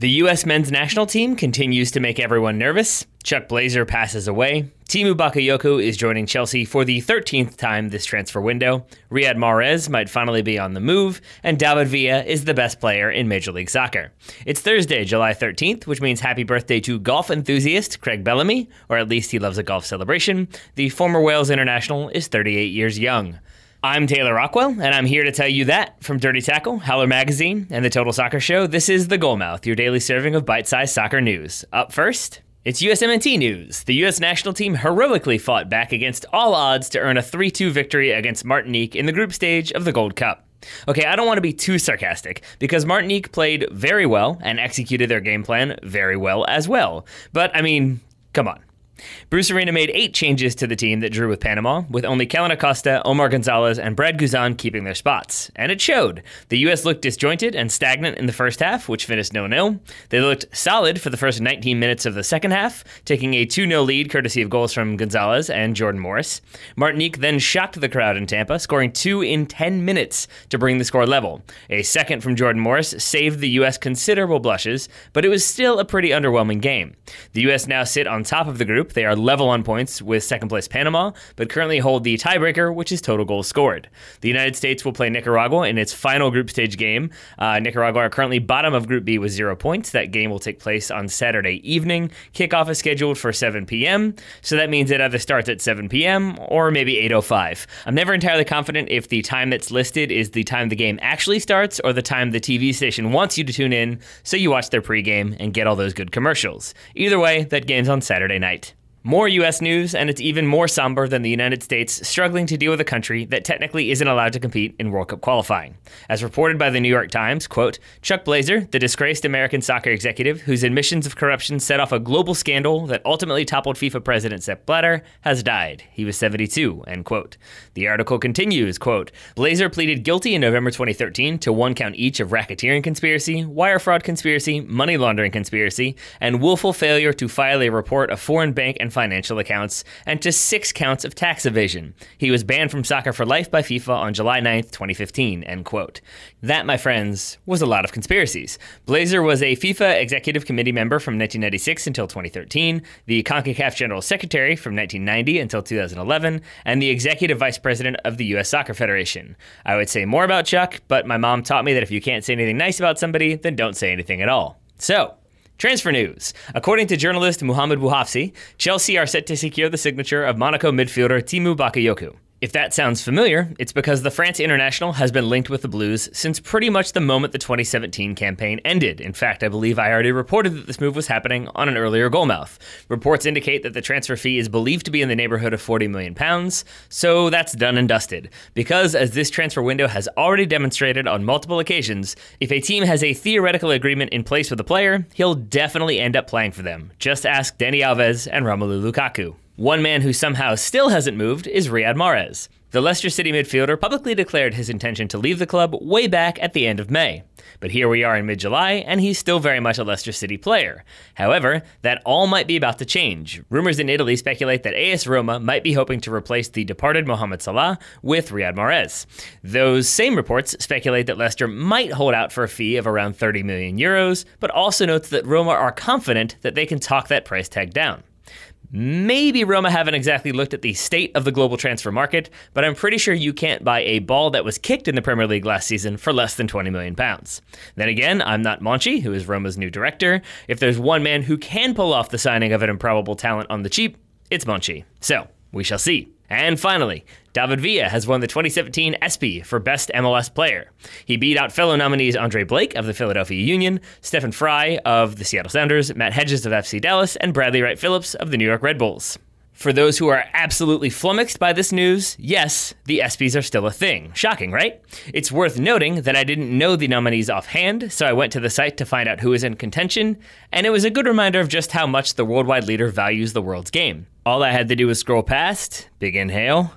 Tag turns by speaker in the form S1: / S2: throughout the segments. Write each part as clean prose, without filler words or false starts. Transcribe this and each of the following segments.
S1: The U.S. men's national team continues to make everyone nervous. Chuck Blazer passes away. Tiemoue Bakayoko is joining Chelsea for the 13th time this transfer window. Riyad Mahrez might finally be on the move. And David Villa is the best player in Major League Soccer. It's Thursday, July 13th, which means happy birthday to golf enthusiast Craig Bellamy, or at least he loves a golf celebration. The former Wales international is 38 years young. I'm Taylor Rockwell, and I'm here to tell you that from Dirty Tackle, Howler Magazine, and the Total Soccer Show, this is The Goalmouth, your daily serving of bite-sized soccer news. Up first, it's USMNT news. The U.S. national team heroically fought back against all odds to earn a 3-2 victory against Martinique in the group stage of the Gold Cup. Okay, I don't want to be too sarcastic, because Martinique played very well and executed their game plan very well as well. But, I mean, come on. Bruce Arena made 8 changes to the team that drew with Panama, with only Kellen Acosta, Omar Gonzalez, and Brad Guzan keeping their spots. And it showed. The U.S. looked disjointed and stagnant in the first half, which finished 0-0. They looked solid for the first 19 minutes of the second half, taking a 2-0 lead courtesy of goals from Gonzalez and Jordan Morris. Martinique then shocked the crowd in Tampa, scoring 2 in 10 minutes to bring the score level. A second from Jordan Morris saved the U.S. considerable blushes, but it was still a pretty underwhelming game. The U.S. now sit on top of the group. They are level on points with second-place Panama, but currently hold the tiebreaker, which is total goals scored. The United States will play Nicaragua in its final group stage game. Nicaragua are currently bottom of Group B with 0 points. That game will take place on Saturday evening. Kickoff is scheduled for 7 p.m., so that means it either starts at 7 p.m. or maybe 8:05. I'm never entirely confident if the time that's listed is the time the game actually starts or the time the TV station wants you to tune in so you watch their pregame and get all those good commercials. Either way, that game's on Saturday night. More U.S. news, and it's even more somber than the United States struggling to deal with a country that technically isn't allowed to compete in World Cup qualifying. As reported by the New York Times, quote, Chuck Blazer, the disgraced American soccer executive whose admissions of corruption set off a global scandal that ultimately toppled FIFA President Sepp Blatter, has died. He was 72, end quote. The article continues, quote, Blazer pleaded guilty in November 2013 to 1 count each of racketeering conspiracy, wire fraud conspiracy, money laundering conspiracy, and willful failure to file a report of foreign bank and financial accounts, and to 6 counts of tax evasion. He was banned from soccer for life by FIFA on July 9th, 2015, end quote. That, my friends, was a lot of conspiracies. Blazer was a FIFA Executive Committee member from 1996 until 2013, the CONCACAF General Secretary from 1990 until 2011, and the Executive Vice President of the U.S. Soccer Federation. I would say more about Chuck, but my mom taught me that if you can't say anything nice about somebody, then don't say anything at all. So, transfer news. According to journalist Mohamed Bouhafsi, Chelsea are set to secure the signature of Monaco midfielder Tiemoue Bakayoko. If that sounds familiar, it's because the France international has been linked with the Blues since pretty much the moment the 2017 campaign ended. In fact, I believe I already reported that this move was happening on an earlier Goalmouth. Reports indicate that the transfer fee is believed to be in the neighborhood of £40 million, so that's done and dusted. Because, as this transfer window has already demonstrated on multiple occasions, if a team has a theoretical agreement in place with a player, he'll definitely end up playing for them. Just ask Dani Alves and Romelu Lukaku. One man who somehow still hasn't moved is Riyad Mahrez. The Leicester City midfielder publicly declared his intention to leave the club way back at the end of May. But here we are in mid-July, and he's still very much a Leicester City player. However, that all might be about to change. Rumors in Italy speculate that AS Roma might be hoping to replace the departed Mohamed Salah with Riyad Mahrez. Those same reports speculate that Leicester might hold out for a fee of around €30 million, but also notes that Roma are confident that they can talk that price tag down. Maybe Roma haven't exactly looked at the state of the global transfer market, but I'm pretty sure you can't buy a ball that was kicked in the Premier League last season for less than £20 million. Then again, I'm not Monchi, who is Roma's new director. If there's one man who can pull off the signing of an improbable talent on the cheap, it's Monchi. So, we shall see. And finally, David Villa has won the 2017 ESPY for Best MLS Player. He beat out fellow nominees Andre Blake of the Philadelphia Union, Stephen Fry of the Seattle Sounders, Matt Hedges of FC Dallas, and Bradley Wright Phillips of the New York Red Bulls. For those who are absolutely flummoxed by this news, yes, the ESPYs are still a thing. Shocking, right? It's worth noting that I didn't know the nominees offhand, so I went to the site to find out who is in contention, and it was a good reminder of just how much the worldwide leader values the world's game. All I had to do was scroll past, big inhale,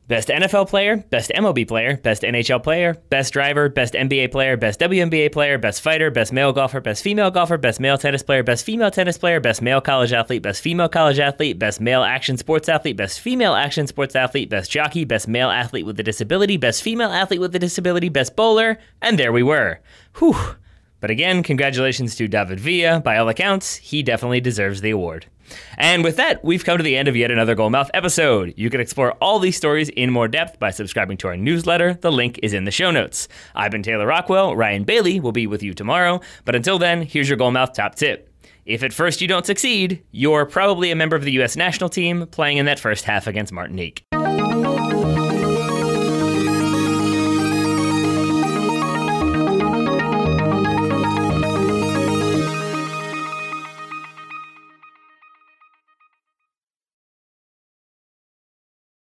S1: Best NFL player, best MLB player, best NHL player, best driver, best NBA player, best WNBA player, best fighter, best male golfer, best female golfer, best male tennis player, best female tennis player, best male college athlete, best female college athlete, best male action sports athlete, best female action sports athlete, best jockey, best male athlete with a disability, best female athlete with a disability, best bowler, and there we were. Whew. But again, congratulations to David Villa. By all accounts, he definitely deserves the award. And with that, we've come to the end of yet another Goalmouth episode. You can explore all these stories in more depth by subscribing to our newsletter. The link is in the show notes. I've been Taylor Rockwell. Ryan Bailey will be with you tomorrow. But until then, here's your Goalmouth top tip. If at first you don't succeed, you're probably a member of the U.S. national team playing in that first half against Martinique.